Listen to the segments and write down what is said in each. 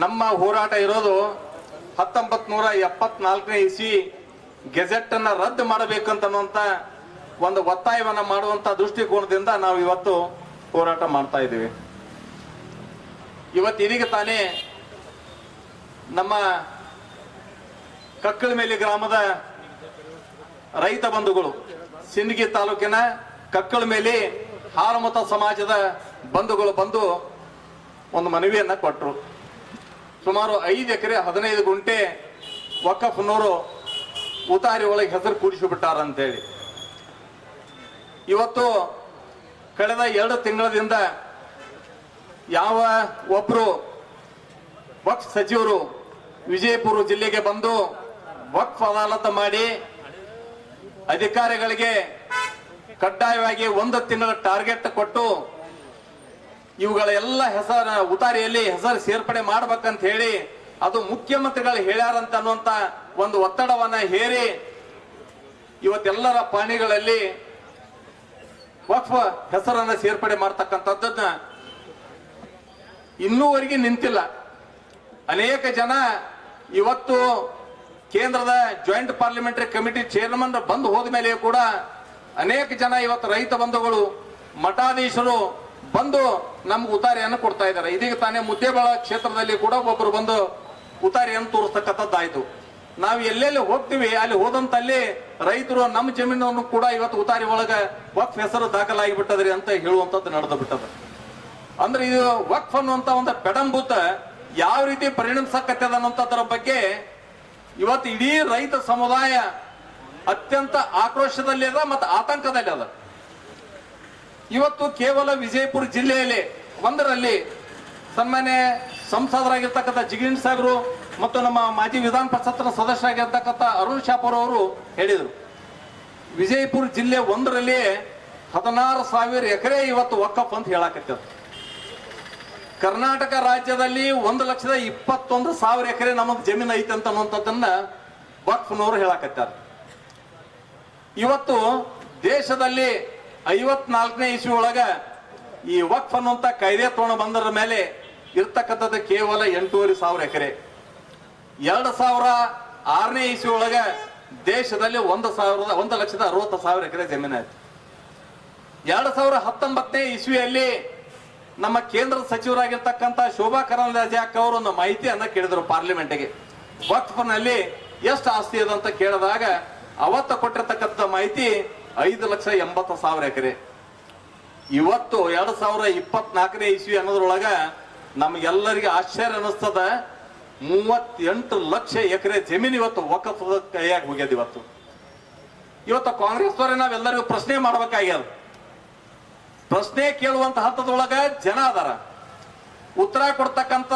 ನಮ್ಮ ಹೋರಾಟ ಇರೋದು 1974ನೇ ಇಸ್ವಿ ಗೆಜೆಟ್ ಅನ್ನ ರದ್ದು ಮಾಡಬೇಕಂತನ್ನುವಂತ ಒಂದು ಒತ್ತಾಯವನ್ನ ಮಾಡುವಂತ ದೃಷ್ಟಿಕೋನದಿಂದ ನಾವು ಇವತ್ತು ಹೋರಾಟ ಮಾಡ್ತಾ ಇದ್ದೀವಿ. ಇವತ್ತು ಇದೀಗ ತಾನೇ ನಮ್ಮ ಕಕ್ಕಳಮೇಲಿ ಗ್ರಾಮದ ರೈತ ಬಂಧುಗಳು, ಸಿಂದಗಿ ತಾಲೂಕಿನ ಕಕ್ಕಳಮೇಲಿ ಹಾಲಮತ ಸಮಾಜದ ಬಂಧುಗಳು ಬಂದು ಒಂದು ಮನವಿಯನ್ನ ಕೊಟ್ಟರು. ಸುಮಾರು 5 ಎಕರೆ 15 ಗುಂಟೆ ವಕಫ್ನವರು ಉತಾರಿ ಒಳಗೆ ಹೆಸರು ಕೂಡಿಸಿಬಿಟ್ಟಾರ ಅಂತೇಳಿ. ಇವತ್ತು ಕಳೆದ 2 ತಿಂಗಳಿಂದ ಯಾವ ಒಬ್ರು ವಕ್ಫ್ ಸಚಿವರು ವಿಜಯಪುರ ಜಿಲ್ಲೆಗೆ ಬಂದು ವಕ್ಫ್ ಅದಾಲತ್ ಮಾಡಿ ಅಧಿಕಾರಿಗಳಿಗೆ ಕಡ್ಡಾಯವಾಗಿ 1 ತಿಂಗಳ ಟಾರ್ಗೆಟ್ ಕೊಟ್ಟು ಇವುಗಳ ಎಲ್ಲ ಹೆಸರ ಉತಾರಿಯಲ್ಲಿ ಹೆಸರು ಸೇರ್ಪಡೆ ಮಾಡ್ಬೇಕಂತ ಹೇಳಿ ಅದು ಮುಖ್ಯಮಂತ್ರಿಗಳು ಹೇಳ್ಯಾರಂತ ಅನ್ನುವಂತ ಒಂದು ಒತ್ತಡವನ್ನ ಹೇರಿ ಇವತ್ತೆಲ್ಲರ ಪಾಣಿಗಳಲ್ಲಿ ವಕ್ಫ್ ಹೆಸರನ್ನ ಸೇರ್ಪಡೆ ಮಾಡ್ತಕ್ಕಂಥದ್ದನ್ನ ಇನ್ನೂವರೆಗೆ ನಿಂತಿಲ್ಲ. ಅನೇಕ ಜನ ಇವತ್ತು ಕೇಂದ್ರದ ಜಾಯಿಂಟ್ ಪಾರ್ಲಿಮೆಂಟರಿ ಕಮಿಟಿ ಚೇರ್ಮನ್ ಬಂದು ಹೋದ ಮೇಲೆ ಕೂಡ ಅನೇಕ ಜನ ಇವತ್ತು ರೈತ ಬಂಧುಗಳು ಮಠಾಧೀಶರು ಬಂದು ನಮ್ಗೆ ಉತಾರಿಯನ್ನು ಕೊಡ್ತಾ ಇದ್ದಾರೆ. ಇದೀಗ ತಾನೇ ಮುದ್ದೇಬೇಳ ಕ್ಷೇತ್ರದಲ್ಲಿ ಕೂಡ ಒಬ್ಬರು ಬಂದು ಉತಾರಿಯನ್ನು ತೋರಿಸ್ತಕ್ಕಂಥದ್ದಾಯ್ತು. ನಾವು ಎಲ್ಲೆಲ್ಲಿ ಹೋಗ್ತೀವಿ ಅಲ್ಲಿ ಹೋದಂತಲ್ಲಿ ರೈತರು ನಮ್ಮ ಜಮೀನನ್ನು ಕೂಡ ಇವತ್ತು ಉತಾರಿ ಒಳಗ ವಕ್ಫ್ ಹೆಸರು ದಾಖಲಾಗಿ ಬಿಟ್ಟದ್ರಿ ಅಂತ ಹೇಳುವಂತದ್ದು ನಡೆದು ಬಿಟ್ಟದ. ಅಂದ್ರೆ ಇದು ವಕ್ಫ್ ಅನ್ನುವಂತ ಒಂದು ಪೆಡಂಭೂತ ಯಾವ ರೀತಿ ಪರಿಣಮಿಸಕತ್ತದ ಅನ್ನುವಂಥದ್ರ ಬಗ್ಗೆ ಇವತ್ತು ಇಡೀ ರೈತ ಸಮುದಾಯ ಅತ್ಯಂತ ಆಕ್ರೋಶದಲ್ಲಿ ಅದ ಮತ್ತು ಆತಂಕದಲ್ಲಿ ಅದ. ಇವತ್ತು ಕೇವಲ ವಿಜಯಪುರ ಜಿಲ್ಲೆಯಲ್ಲಿ ಒಂದರಲ್ಲಿ ಸನ್ಮಾನ್ಯ ಸಂಸದರಾಗಿರ್ತಕ್ಕಂಥ ಜಿಗಿಣ್ ಸಾಹೇಬರು ಮತ್ತು ನಮ್ಮ ಮಾಜಿ ವಿಧಾನ ಪರಿಷತ್ನ ಸದಸ್ಯರಾಗಿರ್ತಕ್ಕಂಥ ಅರುಣ್ ಶಾಪುರ್ ಅವರು ಹೇಳಿದರು, ವಿಜಯಪುರ ಜಿಲ್ಲೆ ಒಂದರಲ್ಲಿ 16,000 ಎಕರೆ ಇವತ್ತು ವಕಫ್ ಅಂತ ಹೇಳಕತ್ತದ. ಕರ್ನಾಟಕ ರಾಜ್ಯದಲ್ಲಿ 1,21,000 ಎಕರೆ ನಮಗ್ ಜಮೀನು ಐತೆ ಅಂತ ಅನ್ನುವಂಥದ್ದನ್ನ ವಕ್ಫ್ನವರು ಹೇಳಕತ್ತಾರ. ಇವತ್ತು ದೇಶದಲ್ಲಿ 54ನೇ ಇಸ್ವಿ ಒಳಗ ಈ ವಕ್ಫ್ ಅನ್ನುವಂತ ಕಾಯ್ದೆ ತಗೊಂಡು ಬಂದರ ಮೇಲೆ ಇರ್ತಕ್ಕಂಥದ್ದು ಕೇವಲ 8,500 ಎಕರೆ. 2006ನೇ ಇಸ್ವಿ ಒಳಗ ದೇಶದಲ್ಲಿ 1,60,000 ಎಕರೆ ಜಮೀನು ಆಯ್ತು. 2019ನೇ ಇಸ್ವಿಯಲ್ಲಿ ನಮ್ಮ ಕೇಂದ್ರ ಸಚಿವರಾಗಿರ್ತಕ್ಕಂಥ ಶೋಭಾ ಕರಂದ್ಲಾಜೆ ಅವರು ಒಂದು ಮಾಹಿತಿಯನ್ನ ಕೇಳಿದ್ರು ಪಾರ್ಲಿಮೆಂಟ್ಗೆ, ವಕ್ಫ್ನಲ್ಲಿ ಎಷ್ಟು ಆಸ್ತಿ ಇದೆ ಅಂತ ಕೇಳಿದಾಗ ಅವತ್ತ ಕೊಟ್ಟಿರ್ತಕ್ಕಂಥ ಮಾಹಿತಿ 5,80,000 ಎಕರೆ. ಇವತ್ತು 2024ನೇ ಇಸ್ವಿ ಅನ್ನೋದ್ರೊಳಗ ನಮ್ಗೆಲ್ಲರಿಗೆ ಆಶ್ಚರ್ಯ ಅನಿಸ್ತದ, 38 ಲಕ್ಷ ಎಕರೆ ಜಮೀನು ಇವತ್ತು ವಕಫ್ ಕೈಯಾಗಿ ಹೋಗ್ಯದ. ಇವತ್ತು ಕಾಂಗ್ರೆಸ್ ಅವರೇ ನಾವೆಲ್ಲರಿಗೂ ಪ್ರಶ್ನೆ ಮಾಡ್ಬೇಕಾಗ್ಯದ. ಪ್ರಶ್ನೆ ಕೇಳುವಂತ ಹಂತದೊಳಗ ಜನ ಅದಾರ, ಉತ್ತರ ಕೊಡ್ತಕ್ಕಂತ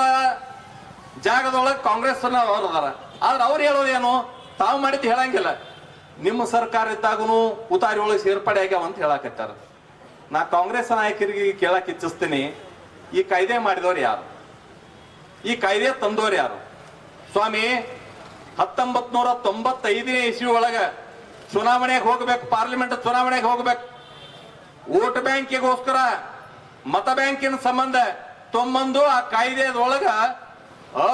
ಜಾಗದೊಳಗ ಕಾಂಗ್ರೆಸ್ ಅವರು ಅದಾರ. ಆದ್ರೆ ಅವ್ರು ಹೇಳೋದೇನು, ತಾವು ಮಾಡಿದ್ದು ಹೇಳಂಗಿಲ್ಲ, ನಿಮ್ಮ ಸರ್ಕಾರ ಇದ್ದಾಗೂ ಉತಾರಿ ಒಳಗೆ ಸೇರ್ಪಡೆ ಆಗ್ಯಾವ ಅಂತ ಹೇಳಕತ್ತಾರ. ನಾ ಕಾಂಗ್ರೆಸ್ ನಾಯಕರಿಗೆ ಕೇಳಕ್ ಇಚ್ಛಿಸ್ತೀನಿ, ಈ ಕಾಯ್ದೆ ಮಾಡಿದವ್ರು ಯಾರು, ಈ ಕಾಯ್ದೆ ತಂದವ್ರು ಯಾರು? ಸ್ವಾಮಿ, 1995ನೇ ಇಸ್ವಿ ಒಳಗ ಚುನಾವಣೆಗೆ ಹೋಗ್ಬೇಕು, ಪಾರ್ಲಿಮೆಂಟ್ ಚುನಾವಣೆಗೆ ಹೋಗ್ಬೇಕು, ವೋಟ್ ಬ್ಯಾಂಕಿಗೋಸ್ಕರ ಮತ ಬ್ಯಾಂಕಿನ ಸಂಬಂಧ ತೊಂಬಂದು ಆ ಕಾಯ್ದೆಯೊಳಗ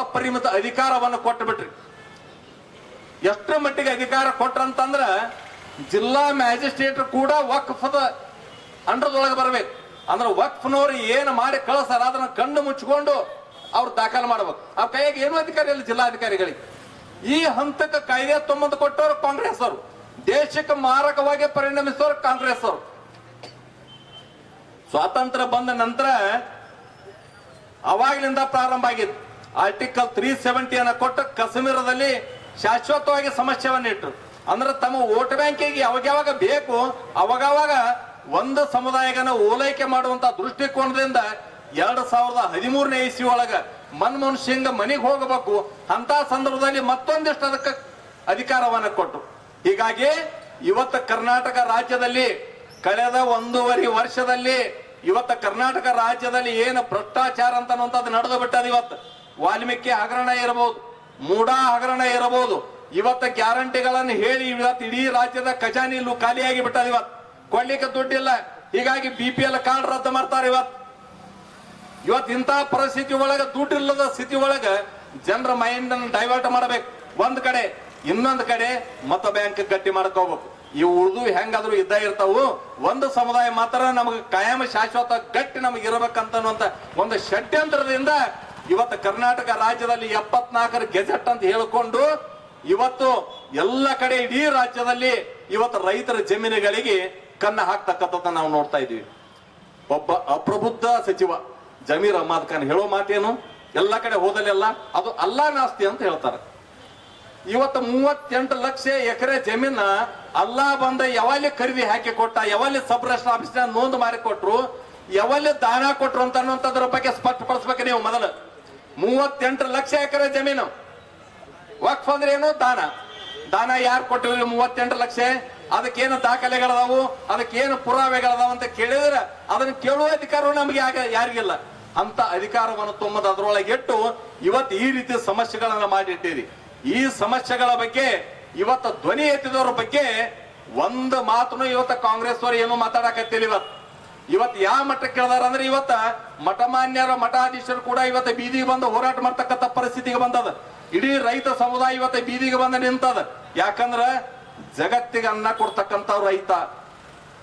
ಅಪರಿಮಿತ ಅಧಿಕಾರವನ್ನು ಕೊಟ್ಟು ಬಿಟ್ರಿ. ಎಷ್ಟರ ಮಟ್ಟಿಗೆ ಅಧಿಕಾರ ಕೊಟ್ರಂತಂದ್ರ ಜಿಲ್ಲಾ ಮ್ಯಾಜಿಸ್ಟ್ರೇಟ್ ಕೂಡ ವಕ್ಫದ ಅಂಡರ್ದೊಳಗೆ ಬರ್ಬೇಕು. ಅಂದ್ರೆ ವಕ್ಫ್ನವ್ರು ಏನು ಮಾಡಿ ಕಳಿಸ್ತಾರ ಅದನ್ನ ಕಣ್ಣು ಮುಚ್ಚಿಕೊಂಡು ಅವ್ರು ದಾಖಲು ಮಾಡ್ಬೇಕು. ಆ ಕೈಯಾಗ ಏನು ಅಧಿಕಾರಿ ಇಲ್ಲ ಜಿಲ್ಲಾಧಿಕಾರಿಗಳಿಗೆ. ಈ ಹಂತಕ್ಕೆ ಕಾಯ್ದೆ ತೊಂಬಂದು ಕೊಟ್ಟವರು ಕಾಂಗ್ರೆಸ್ ಅವರು, ದೇಶಕ್ಕೆ ಮಾರಕವಾಗಿ ಪರಿಣಮಿಸೋರು ಕಾಂಗ್ರೆಸ್ ಅವರು. ಸ್ವಾತಂತ್ರ್ಯ ಬಂದ ನಂತರ ಅವಾಗ್ಲಿಂದ ಪ್ರಾರಂಭ ಆಗಿತ್ತು. ಆರ್ಟಿಕಲ್ 370 ಅನ್ನ ಕೊಟ್ಟು ಕಾಶ್ಮೀರದಲ್ಲಿ ಶಾಶ್ವತವಾಗಿ ಸಮಸ್ಯೆಯನ್ನು ಇಟ್ಟರು. ಅಂದ್ರೆ ತಮ್ಮ ವೋಟ್ ಬ್ಯಾಂಕಿಗೆ ಯಾವಾಗ ಬೇಕು ಅವಾಗವಾಗ ಒಂದು ಸಮುದಾಯಗನ ಓಲೈಕೆ ಮಾಡುವಂತ ದೃಷ್ಟಿಕೋನದಿಂದ 2013ನೇ ಇಸ್ವಿ ಒಳಗ ಮನಮೋಹನ್ ಸಿಂಗ್ ಮನೆಗೆ ಹೋಗಬೇಕು ಅಂತ ಸಂದರ್ಭದಲ್ಲಿ ಮತ್ತೊಂದಿಷ್ಟು ಅದಕ್ಕೆ ಅಧಿಕಾರವನ್ನು ಕೊಟ್ಟರು. ಹೀಗಾಗಿ ಇವತ್ತು ಕರ್ನಾಟಕ ರಾಜ್ಯದಲ್ಲಿ ಕಳೆದ 1.5 ವರ್ಷದಲ್ಲಿ ಇವತ್ತು ಕರ್ನಾಟಕ ರಾಜ್ಯದಲ್ಲಿ ಏನು ಭ್ರಷ್ಟಾಚಾರ ಅಂತ ನಡೆದು ಬಿಟ್ಟದ. ಇವತ್ತು ವಾಲ್ಮೀಕಿ ಹಗರಣ ಇರಬಹುದು, ಮೂಡಾ ಹಗರಣ ಇರಬಹುದು, ಇವತ್ತು ಗ್ಯಾರಂಟಿಗಳನ್ನು ಹೇಳಿ ಇವತ್ತು ಇಡೀ ರಾಜ್ಯದ ಖಜಾನೆ ಖಾಲಿಯಾಗಿ ಬಿಟ್ಟದ. ಇವತ್ತು ಕೊಡ್ಲಿಕ್ಕೆ ದುಡ್ಡಿಲ್ಲ, ಹೀಗಾಗಿ BPL ಕಾರ್ಡ್ ರದ್ದು ಮಾಡ್ತಾರೆ. ಇವತ್ತು ಇವತ್ತು ಇಂಥ ಪರಿಸ್ಥಿತಿ ಒಳಗ ದುಡ್ಡಿಲ್ಲದ ಸ್ಥಿತಿ ಒಳಗ ಜನರ ಮೈಂಡ್ ಡೈವರ್ಟ್ ಮಾಡಬೇಕು ಒಂದ್ ಕಡೆ, ಇನ್ನೊಂದ್ ಕಡೆ ಮತ ಬ್ಯಾಂಕ್ ಗಟ್ಟಿ ಮಾಡ್ಕೋಬೇಕು. ಇವು ಉಳಿದು ಹೆಂಗಾದ್ರು ಇದ್ದ ಇರ್ತಾವು. ಒಂದು ಸಮುದಾಯ ಮಾತ್ರ ನಮಗೆ ಕಾಯಂ ಶಾಶ್ವತ ಗಟ್ಟಿ ನಮಗೆ ಇರಬೇಕಂತ ಒಂದು ಷಡ್ಯಂತ್ರದಿಂದ ಇವತ್ತು ಕರ್ನಾಟಕ ರಾಜ್ಯದಲ್ಲಿ 74 ಗೆಜೆಟ್ ಅಂತ ಹೇಳಿಕೊಂಡು ಇವತ್ತು ಎಲ್ಲ ಕಡೆ ಇಡೀ ರಾಜ್ಯದಲ್ಲಿ ಇವತ್ತು ರೈತರ ಜಮೀನುಗಳಿಗೆ ಕನ್ನ ಹಾಕ್ತಕ್ಕಂಥದ್ದು ನಾವು ನೋಡ್ತಾ ಇದೀವಿ. ಒಬ್ಬ ಅಪ್ರಬುದ್ಧ ಸಚಿವ ಜಮೀರ್ ಅಹ್ಮದ್ ಖಾನ್ ಹೇಳೋ ಮಾತೇನು, ಎಲ್ಲ ಕಡೆ ಹೋದಲ್ಲೆಲ್ಲ ಅದು ಅಲ್ಲಾ ನಾಸ್ತಿ ಅಂತ ಹೇಳ್ತಾರೆ. ಇವತ್ತು 38 ಲಕ್ಷ ಎಕರೆ ಜಮೀನ ಅಲ್ಲಾ ಬಂದ ಯಾವಲ್ಲಿ ಖರೀದಿ ಹಾಕಿ ಕೊಟ್ಟ, ಯಾವಲ್ಲಿ ಸಬ್ ರಿಜಿಸ್ಟರ್ ಆಫೀಸ್ ನೋಂದು ಮಾಡಿ ಕೊಟ್ರು, ಯಾವಲ್ಲಿ ದಾನ ಕೊಟ್ರು ಅನ್ನೋದ್ರ ಬಗ್ಗೆ ಸ್ಪಷ್ಟಪಡಿಸ್ಬೇಕು ನೀವು. ಮೊದಲು 38 ಲಕ್ಷ ಎಕರೆ ಜಮೀನು ವಕ್ಫ್ ಅಂದ್ರೆ ಏನು? ದಾನ. ದಾನ ಯಾರು ಕೊಟ್ಟಿವಿ 38 ಲಕ್ಷ? ಅದಕ್ಕೇನು ದಾಖಲೆಗಳದಾವು, ಅದಕ್ಕೇನು ಪುರಾವೆಗಳದಾವ ಅಂತ ಕೇಳಿದ್ರೆ ಅದನ್ನ ಕೇಳುವ ಅಧಿಕಾರವು ನಮಗೆ ಯಾರಿಗಿಲ್ಲ. ಅಂತ ಅಧಿಕಾರವನ್ನು ತುಂಬದ ಅದರೊಳಗೆ ಇಟ್ಟು ಇವತ್ತು ಈ ರೀತಿ ಸಮಸ್ಯೆಗಳನ್ನ ಮಾಡಿಟ್ಟಿರಿ. ಈ ಸಮಸ್ಯೆಗಳ ಬಗ್ಗೆ ಇವತ್ತು ಧ್ವನಿ ಎತ್ತಿದವರ ಬಗ್ಗೆ ಒಂದು ಮಾತನ್ನು ಇವತ್ತು ಕಾಂಗ್ರೆಸ್ ಅವರು ಏನು ಮಾತಾಡಕತ್ತಿಲ್ಲ. ಇವತ್ತು ಯಾವ ಮಟ್ಟಕ್ಕೆ ಕೇಳಿದಾರ ಅಂದ್ರೆ ಇವತ್ತ ಮಠಮಾನ್ಯರ ಮಠಾಧೀಶರು ಕೂಡ ಇವತ್ತು ಬೀದಿಗೆ ಬಂದು ಹೋರಾಟ ಮಾಡ್ತಕ್ಕಂಥ ಪರಿಸ್ಥಿತಿಗೆ ಬಂದದ. ಇಡೀ ರೈತ ಸಮುದಾಯ ಇವತ್ತು ಬೀದಿಗೆ ಬಂದು ನಿಂತದ. ಯಾಕಂದ್ರ ಜಗತ್ತಿಗೆ ಅನ್ನ ಕೊಡ್ತಕ್ಕಂಥ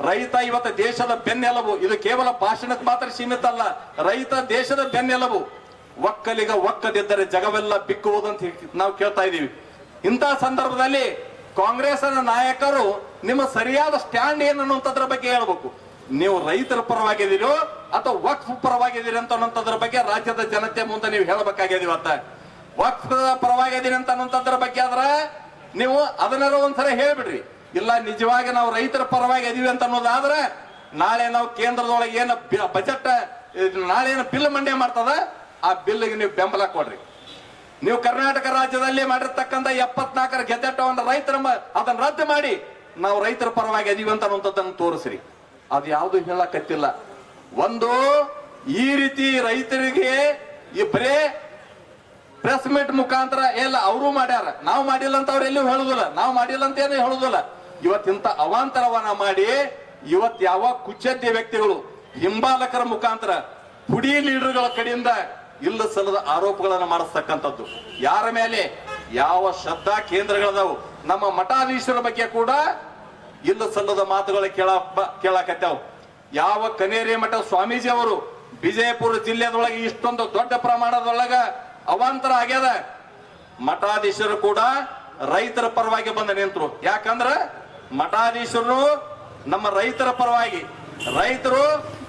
ರೈತ ಇವತ್ತು ದೇಶದ ಬೆನ್ನೆಲುಬು. ಇದು ಕೇವಲ ಭಾಷಣಕ್ಕೆ ಮಾತ್ರ ಸೀಮಿತ ಅಲ್ಲ, ರೈತ ದೇಶದ ಬೆನ್ನೆಲುಬು. ಒಕ್ಕಲಿಗ ಒಕ್ಕದಿದ್ದರೆ ಜಗವೆಲ್ಲ ಬಿಕ್ಕುವುದಂತ ನಾವು ಕೇಳ್ತಾ ಇದೀವಿ. ಇಂತಹ ಸಂದರ್ಭದಲ್ಲಿ ಕಾಂಗ್ರೆಸ್ ನಾಯಕರು ನಿಮ್ಮ ಸರಿಯಾದ ಸ್ಟ್ಯಾಂಡ್ ಏನು ಅನ್ನುವಂಥದ್ರ ಬಗ್ಗೆ ಹೇಳ್ಬೇಕು. ನೀವು ರೈತರ ಪರವಾಗಿದ್ದೀರೋ ಅಥವಾ ವಕ್ಫ್ ಪರವಾಗಿದ್ದೀರಿ ಅಂತ ಅನ್ನೋದ್ರ ಬಗ್ಗೆ ರಾಜ್ಯದ ಜನತೆ ಮುಂದೆ ನೀವು ಹೇಳಬೇಕಾಗಿದೆ. ಇವತ್ತ ವಕ್ಫ್ ಪರವಾಗಿದ್ದೀನಿ ಅಂತ ಅನ್ನೋದ್ರ ಬಗ್ಗೆ ಆದ್ರೆ ನೀವು ಅದನ್ನಾರು ಒಂದ್ಸಲ ಹೇಳ್ಬಿಡ್ರಿ. ಇಲ್ಲ ನಿಜವಾಗಿ ನಾವು ರೈತರ ಪರವಾಗಿ ಇದೀವಿ ಅಂತ ಅನ್ನೋದಾದ್ರೆ ನಾಳೆ ನಾವು ಕೇಂದ್ರದೊಳಗೆ ಏನು ಬಜೆಟ್ ನಾಳೆ ಏನು ಬಿಲ್ ಮಂಡನೆ ಮಾಡ್ತದ ಆ ಬಿಲ್ಗೆ ನೀವು ಬೆಂಬಲ ಕೊಡ್ರಿ. ನೀವು ಕರ್ನಾಟಕ ರಾಜ್ಯದಲ್ಲಿ ಮಾಡಿರ್ತಕ್ಕಂಥ 74 ಗೆಜೆಟ್ ರೈತರ ಅದನ್ನ ರದ್ದು ಮಾಡಿ ನಾವು ರೈತರ ಪರವಾಗಿ ಇದೀವಿ ಅಂತ ಅನ್ನೋದನ್ನು ತೋರಿಸ್ರಿ. ಅದು ಯಾವುದು ಹೇಳಕತ್ತಿಲ್ಲ. ಒಂದು ಈ ರೀತಿ ರೈತರಿಗೆ ಈ ಬರೇ ಪ್ರೆಸ್ ಮೀಟ್ ಮುಖಾಂತರ ಎಲ್ಲ ಅವರು ಮಾಡ್ಯಾರ, ನಾವು ಮಾಡಿಲ್ಲ ಅಂತ ಅವ್ರು ಎಲ್ಲೂ ಹೇಳುದಿಲ್ಲ, ನಾವು ಮಾಡಿಲ್ಲ ಅಂತ ಏನು ಹೇಳುದಿಲ್ಲ. ಇವತ್ತಿಂತ ಅವಾಂತರವನ್ನ ಮಾಡಿ ಇವತ್ ಯಾವ ಕುಚ್ಚದ್ದಿ ವ್ಯಕ್ತಿಗಳು ಹಿಂಬಾಲಕರ ಮುಖಾಂತರ ಪುಡಿ ಲೀಡರ್ಗಳ ಕಡೆಯಿಂದ ಇಲ್ಲ ಸಲ್ಲದ ಆರೋಪಗಳನ್ನು ಮಾಡಿಸ್ತಕ್ಕಂಥದ್ದು. ಯಾರ ಮೇಲೆ ಯಾವ ಶ್ರದ್ಧಾ ಕೇಂದ್ರಗಳದಾವು, ನಮ್ಮ ಮಠಾಧೀಶರ ಬಗ್ಗೆ ಕೂಡ ಇಲ್ಲ ಸಲ್ಲದ ಮಾತುಗಳು ಕೇಳಕತ್ತಾವ. ಯಾವ ಕನೇರಿ ಮಠ ಸ್ವಾಮೀಜಿ ಅವರು ವಿಜಯಪುರ ಜಿಲ್ಲೆದೊಳಗೆ ಇಷ್ಟೊಂದು ದೊಡ್ಡ ಪ್ರಮಾಣದೊಳಗ ಅವಾಂತರ ಆಗ್ಯದ, ಮಠಾಧೀಶರು ಕೂಡ ರೈತರ ಪರವಾಗಿ ಬಂದ ನಿಂತರು. ಯಾಕಂದ್ರ ಮಠಾಧೀಶರು ನಮ್ಮ ರೈತರ ಪರವಾಗಿ, ರೈತರು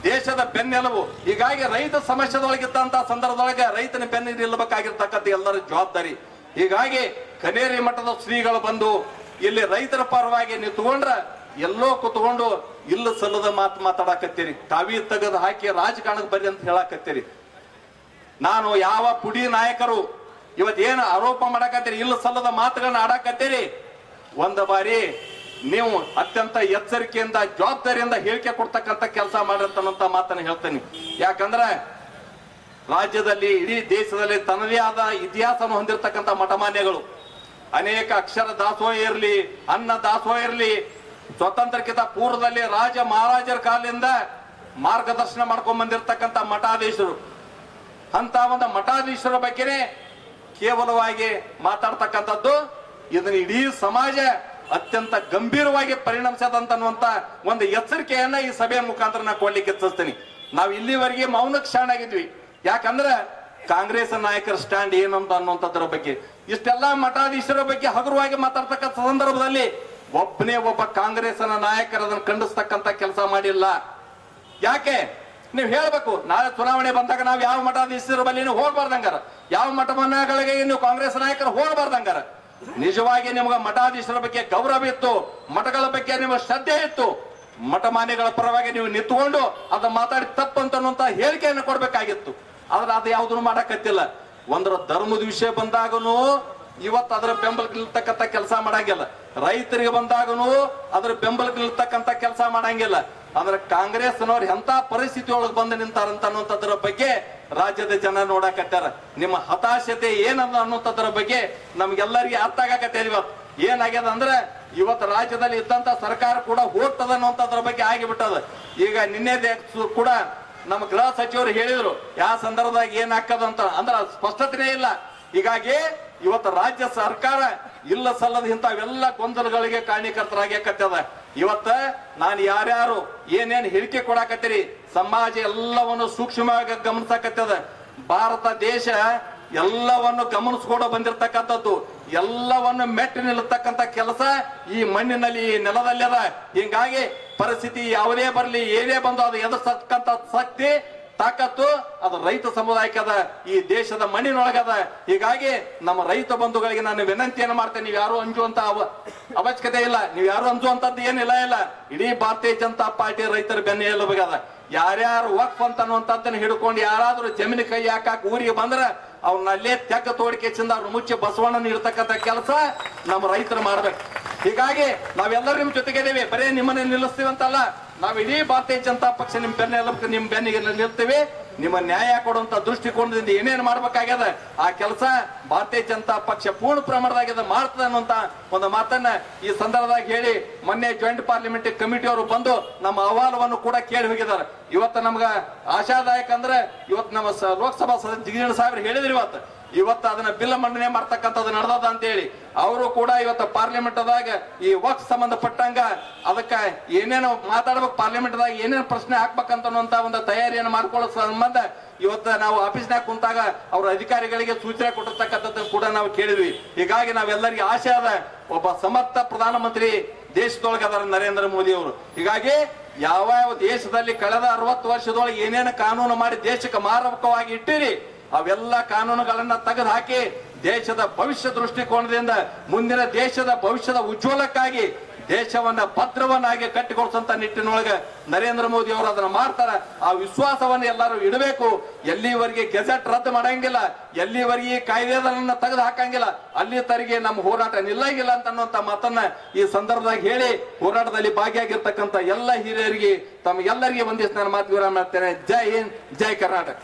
ದೇಶದ ಬೆನ್ನೆಲುಬು. ಹೀಗಾಗಿ ರೈತ ಸಮಸ್ಯೆದೊಳಗಿದ್ದಂತಹ ಸಂದರ್ಭದೊಳಗೆ ರೈತನ ಬೆನ್ನ ನಿಲ್ಲಬೇಕಾಗಿರ್ತಕ್ಕಂಥ ಎಲ್ಲರ ಜವಾಬ್ದಾರಿ. ಹೀಗಾಗಿ ಕನೇರಿ ಮಠದ ಶ್ರೀಗಳು ಬಂದು ಇಲ್ಲಿ ರೈತರ ಪರವಾಗಿ ನೀವು ತಗೊಂಡ್ರ ಎಲ್ಲೋ ಕುತ್ಕೊಂಡು ಇಲ್ಲ ಸಲ್ಲದ ಮಾತಾಡಕತ್ತೀರಿ, ತಾವೀ ತೆಗೆದು ಹಾಕಿ ರಾಜಕಾರಣಕ್ಕೆ ಬರ್ರಿ ಅಂತ ಹೇಳಕತ್ತೀರಿ. ನಾನು ಯಾವ ಪುಡಿ ನಾಯಕರು ಇವತ್ತೇನು ಆರೋಪ ಮಾಡಕತ್ತೀರಿ, ಇಲ್ಲ ಸಲ್ಲದ ಮಾತುಗಳನ್ನ ಆಡಕತ್ತೀರಿ, ಒಂದು ಬಾರಿ ನೀವು ಅತ್ಯಂತ ಎಚ್ಚರಿಕೆಯಿಂದ ಜವಾಬ್ದಾರಿಯಿಂದ ಹೇಳಿಕೆ ಕೊಡ್ತಕ್ಕಂಥ ಕೆಲಸ ಮಾಡಿರ್ತಕ್ಕಂಥ ಮಾತನ್ನ ಹೇಳ್ತೇನೆ. ಯಾಕಂದ್ರೆ ರಾಜ್ಯದಲ್ಲಿ ಇಡೀ ದೇಶದಲ್ಲಿ ತನ್ನದೇ ಆದ ಇತಿಹಾಸವನ್ನು ಹೊಂದಿರತಕ್ಕಂಥ ಮಠಮಾನ್ಯಗಳು ಅನೇಕ ಅಕ್ಷರ ದಾಸೋಹ ಇರಲಿ, ಅನ್ನ ದಾಸೋಹ ಇರಲಿ, ಸ್ವತಂತ್ರಕ್ಕಿಂತ ಪೂರ್ವದಲ್ಲಿ ರಾಜ ಮಹಾರಾಜರ ಕಾಲದಿಂದ ಮಾರ್ಗದರ್ಶನ ಮಾಡ್ಕೊಂಡ್ ಬಂದಿರತಕ್ಕಂಥ ಮಠಾಧೀಶರು. ಅಂತ ಒಂದು ಮಠಾಧೀಶರ ಬಗ್ಗೆನೇ ಕೇವಲವಾಗಿ ಮಾತಾಡ್ತಕ್ಕಂಥದ್ದು ಇದನ್ನ ಇಡೀ ಸಮಾಜ ಅತ್ಯಂತ ಗಂಭೀರವಾಗಿ ಪರಿಣಮಿಸದಂತ ಒಂದು ಎಚ್ಚರಿಕೆಯನ್ನ ಈ ಸಭೆಯ ಮುಖಾಂತರ ನಾ ಕೊಡ್ಲಿಕ್ಕೆ ಇಚ್ಛಿಸ್ತೀನಿ. ನಾವು ಇಲ್ಲಿವರೆಗೆ ಮೌನಕ್ಕೆ ಶರಣಾಗಿದ್ವಿ. ಯಾಕಂದ್ರೆ ಕಾಂಗ್ರೆಸ್ ನಾಯಕರ ಸ್ಟ್ಯಾಂಡ್ ಏನಂತ ಅನ್ನುವಂಥದ್ರ ಬಗ್ಗೆ ಇಷ್ಟೆಲ್ಲಾ ಮಠಾಧೀಶರ ಬಗ್ಗೆ ಹಗುರವಾಗಿ ಮಾತಾಡ್ತಕ್ಕಂಥ ಸಂದರ್ಭದಲ್ಲಿ ಒಬ್ಬನೇ ಒಬ್ಬ ಕಾಂಗ್ರೆಸ್ನ ನಾಯಕರ ಅದನ್ನ ಖಂಡಿಸ್ತಕ್ಕಂಥ ಕೆಲಸ ಮಾಡಿಲ್ಲ. ಯಾಕೆ ನೀವು ಹೇಳ್ಬೇಕು, ನಾಳೆ ಚುನಾವಣೆ ಬಂದಾಗ ನಾವು ಯಾವ ಮಠಾಧೀಶರ ಬಳಿ ಹೋಗ್ಬಾರ್ದಂಗಾರ, ಯಾವ ಮಠಮನ್ನಗಳಿಗೆ ನೀವು ಕಾಂಗ್ರೆಸ್ ನಾಯಕರು ಹೋಗ್ಬಾರ್ದಂಗಾರ. ನಿಜವಾಗಿ ನಿಮ್ಗೆ ಮಠಾಧೀಶರ ಬಗ್ಗೆ ಗೌರವ ಇತ್ತು, ಮಠಗಳ ಬಗ್ಗೆ ನಿಮಗೆ ಶ್ರದ್ಧೆ ಇತ್ತು, ಮಠಮಾನ್ಯಗಳ ಪರವಾಗಿ ನೀವು ನಿಂತ್ಕೊಂಡು ಅದ ಮಾತಾಡಿ ತಪ್ಪಂತ ಹೇಳಿಕೆಯನ್ನು ಕೊಡ್ಬೇಕಾಗಿತ್ತು. ಆದ್ರೆ ಅದು ಯಾವುದನ್ನು ಮಾಡಕತ್ತಿಲ್ಲ. ಒಂದರ ಧರ್ಮದ ವಿಷಯ ಬಂದಾಗನು ಇವತ್ತು ಅದರ ಬೆಂಬಲಕ್ಕೆ ನಿಲ್ತಕ್ಕಂಥ ಕೆಲಸ ಮಾಡಂಗಿಲ್ಲ, ರೈತರಿಗೆ ಬಂದಾಗನು ಅದರ ಬೆಂಬಲಕ್ಕೆ ನಿಲ್ತಕ್ಕಂಥ ಕೆಲಸ ಮಾಡಂಗಿಲ್ಲ. ಆದ್ರೆ ಕಾಂಗ್ರೆಸ್ನವ್ರು ಎಂತ ಪರಿಸ್ಥಿತಿ ಒಳಗೆ ಬಂದು ನಿಂತಾರಂತ ಅನ್ನುವಂಥದ್ರ ಬಗ್ಗೆ ರಾಜ್ಯದ ಜನ ನೋಡಕತ್ತಾರ. ನಿಮ್ಮ ಹತಾಶತೆ ಏನದ ಅನ್ನುವಂಥದ್ರ ಬಗ್ಗೆ ನಮ್ಗೆಲ್ಲರಿಗೆ ಅರ್ಥ ಆಗಕತ್ತೇವೆ. ಇವತ್ತು ಏನಾಗ್ಯದ ಅಂದ್ರೆ ಇವತ್ತು ರಾಜ್ಯದಲ್ಲಿ ಇದ್ದಂತ ಸರ್ಕಾರ ಕೂಡ ಹೋಗ್ತದ ಅನ್ನುವಂಥದ್ರ ಬಗ್ಗೆ ಆಗಿಬಿಟ್ಟದ. ಈಗ ನಿನ್ನೆ ಕೂಡ ನಮ್ಮ ಗೃಹ ಸಚಿವರು ಹೇಳಿದ್ರು ಯಾವ ಸಂದರ್ಭದಾಗ ಏನ್ ಹಾಕದಂತ ಅಂದ್ರ ಸ್ಪಷ್ಟತೆನೇ ಇಲ್ಲ. ಹೀಗಾಗಿ ಇವತ್ತು ರಾಜ್ಯ ಸರ್ಕಾರ ಇಲ್ಲ ಸಲ್ಲದ ಇಂಥವೆಲ್ಲ ಗೊಂದಲಗಳಿಗೆ ಕಾರಣೀಕರ್ತರಾಗ್ಯಕತ್ತದ. ಇವತ್ತ ನಾನು ಯಾರ್ಯಾರು ಏನೇನ್ ಹೇಳಿಕೆ ಕೊಡಾಕತ್ತೀರಿ ಸಮಾಜ ಎಲ್ಲವನ್ನು ಸೂಕ್ಷ್ಮವಾಗಿ ಗಮನಿಸಕತ್ತದ. ಭಾರತ ದೇಶ ಎಲ್ಲವನ್ನು ಗಮನಿಸ್ಕೊಂಡು ಬಂದಿರತಕ್ಕಂಥದ್ದು, ಎಲ್ಲವನ್ನು ಮೆಟ್ಟಿ ನಿಲ್ಲತಕ್ಕಂಥ ಕೆಲಸ ಈ ಮಣ್ಣಿನಲ್ಲಿ ಈ ನೆಲದಲ್ಲಿ ಅದ. ಹಿಂಗಾಗಿ ಪರಿಸ್ಥಿತಿ ಯಾವುದೇ ಬರಲಿ ಏನೇ ಬಂದು ಅದು ಎದುರಿಸತಕ್ಕಂಥ ಶಕ್ತಿ ತಾಕತ್ತು ಅದು ರೈತ ಸಮುದಾಯಕ್ಕದ, ಈ ದೇಶದ ಮಣ್ಣಿನೊಳಗದ. ಹೀಗಾಗಿ ನಮ್ಮ ರೈತ ಬಂಧುಗಳಿಗೆ ನಾನು ವಿನಂತಿಯನ್ನು ಮಾಡ್ತೇನೆ, ನೀವು ಯಾರು ಅಂಜುವಂತ ಅವಶ್ಯಕತೆ ಇಲ್ಲ, ನೀವು ಯಾರು ಅಂಜುವಂತದ್ದು ಏನಿಲ್ಲ ಇಲ್ಲ. ಇಡೀ ಭಾರತೀಯ ಜನತಾ ಪಾರ್ಟಿ ರೈತರ ಬೆನ್ನ ಎಲುಬಾಗದ. ಯಾರ್ಯಾರು ವಕ್ಫ್ ಅಂತ ಅನ್ನುವಂಥದ್ದನ್ನ ಹಿಡ್ಕೊಂಡು ಯಾರಾದ್ರೂ ಜಮೀನು ಕೈ ಹಾಕಾಕ ಊರಿಗೆ ಬಂದ್ರ ಅವ್ರನ್ನ ಅಲ್ಲೇ ತೆಕ್ಕ ತೋಡಿಕೆಚಿಂದ ಅವ್ರ ಮುಚ್ಚಿ ಬಸವಣ್ಣನ ಇರ್ತಕ್ಕಂಥ ಕೆಲಸ ನಮ್ಮ ರೈತರು ಮಾಡ್ಬೇಕು. ಹೀಗಾಗಿ ನಾವೆಲ್ಲರೂ ನಿಮ್ ಜೊತೆಗಿದ್ದೇವೆ, ಬರೀ ನಿಮ್ಮನ್ನ ನಿಲ್ಲಿಸ್ತೀವಂತಲ್ಲ, ನಾವು ಇಡೀ ಭಾರತೀಯ ಜನತಾ ಪಕ್ಷ ನಿಮ್ ಬೆನ್ನಿಗೆ ನಿಲ್ತೀವಿ. ನಿಮ್ಮ ನ್ಯಾಯ ಕೊಡುವಂತ ದೃಷ್ಟಿಕೋನದಿಂದ ಏನೇನು ಮಾಡ್ಬೇಕಾಗ್ಯದ ಆ ಕೆಲಸ ಭಾರತೀಯ ಜನತಾ ಪಕ್ಷ ಪೂರ್ಣ ಪ್ರಮಾಣದಾಗ ಮಾಡ್ತದ ಅನ್ನುವಂತ ಒಂದು ಮಾತನ್ನ ಈ ಸಂದರ್ಭದಾಗ ಹೇಳಿ, ಮೊನ್ನೆ ಜಾಯಿಂಟ್ ಪಾರ್ಲಿಮೆಂಟರಿ ಕಮಿಟಿ ಅವರು ಬಂದು ನಮ್ಮ ಅಹವಾಲವನ್ನು ಕೂಡ ಕೇಳಿ ಹೋಗಿದ್ದಾರೆ. ಇವತ್ತು ನಮ್ಗ ಆಶಾದಾಯಕ ಅಂದ್ರೆ ಇವತ್ತು ನಮ್ಮ ಲೋಕಸಭಾ ಸದಸ್ಯ ಜಿಗಣ್ ಸಾಹೇಬ್ರು ಹೇಳಿದ್ರು ಇವತ್ತು ಅದನ್ನ ಬಿಲ್ ಮಂಡನೆ ಮಾಡ್ತಕ್ಕಂಥದ್ದು ನಡೆದದ ಅಂತ ಹೇಳಿ. ಅವರು ಕೂಡ ಇವತ್ತು ಪಾರ್ಲಿಮೆಂಟ್ ದಾಗ ಈ ವಕ್ಫ್ ಸಂಬಂಧಪಟ್ಟಂಗ ಅದಕ್ಕ ಏನೇನು ಮಾತಾಡ್ಬೇಕು, ಪಾರ್ಲಿಮೆಂಟ್ ದಾಗ ಏನೇನು ಪ್ರಶ್ನೆ ಹಾಕ್ಬೇಕಂತ ಒಂದು ತಯಾರಿಯನ್ನು ಮಾಡ್ಕೊಳ್ಳೋ ಸಂಬಂಧ ಇವತ್ತು ನಾವು ಆಫೀಸ್ನಾಗ ಕುಂತಾಗ ಅವ್ರ ಅಧಿಕಾರಿಗಳಿಗೆ ಸೂಚನೆ ಕೊಟ್ಟಿರ್ತಕ್ಕಂಥದ್ದು ಕೂಡ ನಾವು ಕೇಳಿದ್ವಿ. ಹೀಗಾಗಿ ನಾವೆಲ್ಲರಿಗೆ ಆಶೆ ಅದ, ಒಬ್ಬ ಸಮರ್ಥ ಪ್ರಧಾನಮಂತ್ರಿ ದೇಶದೊಳಗೆ ಅದರ ನರೇಂದ್ರ ಮೋದಿ ಅವರು. ಹೀಗಾಗಿ ಯಾವ ದೇಶದಲ್ಲಿ ಕಳೆದ 60 ವರ್ಷದೊಳಗೆ ಏನೇನು ಕಾನೂನು ಮಾಡಿ ದೇಶಕ್ಕೆ ಮಾರಕವಾಗಿ ಇಟ್ಟಿರಿ ಅವೆಲ್ಲ ಕಾನೂನುಗಳನ್ನ ತೆಗೆದು ಹಾಕಿ ದೇಶದ ಭವಿಷ್ಯ ದೃಷ್ಟಿಕೋನದಿಂದ ಮುಂದಿನ ದೇಶದ ಭವಿಷ್ಯದ ಉಜ್ವಲಕ್ಕಾಗಿ ದೇಶವನ್ನ ಭದ್ರವನ್ನಾಗಿ ಕಟ್ಟಿಕೊಳಿಸಂತ ನಿಟ್ಟಿನೊಳಗೆ ನರೇಂದ್ರ ಮೋದಿ ಅವರು ಅದನ್ನ ಮಾಡ್ತಾರ. ಆ ವಿಶ್ವಾಸವನ್ನು ಎಲ್ಲರೂ ಇಡಬೇಕು. ಎಲ್ಲಿವರೆಗೆ ಗೆಜೆಟ್ ರದ್ದು ಮಾಡಂಗಿಲ್ಲ, ಎಲ್ಲಿವರೆಗೆ ಕಾಯ್ದೆಗಳನ್ನ ತೆಗೆದು ಹಾಕಂಗಿಲ್ಲ, ಅಲ್ಲಿ ತರಿಗೆ ನಮ್ಮ ಹೋರಾಟ ನಿಲ್ಲಂಗಿಲ್ಲ ಅಂತ ಅನ್ನುವಂತ ಮಾತನ್ನ ಈ ಸಂದರ್ಭದಾಗ ಹೇಳಿ ಹೋರಾಟದಲ್ಲಿ ಭಾಗಿಯಾಗಿರ್ತಕ್ಕಂಥ ಎಲ್ಲ ಹಿರಿಯರಿಗೆ ತಮ್ಗೆಲ್ಲರಿಗೆ ಒಂದಿಷ್ಟು ನಾನು ಮಾತು ವಿರಾಮ ಮಾಡ್ತೇನೆ. ಜೈ ಹಿಂದ್, ಜೈ ಕರ್ನಾಟಕ.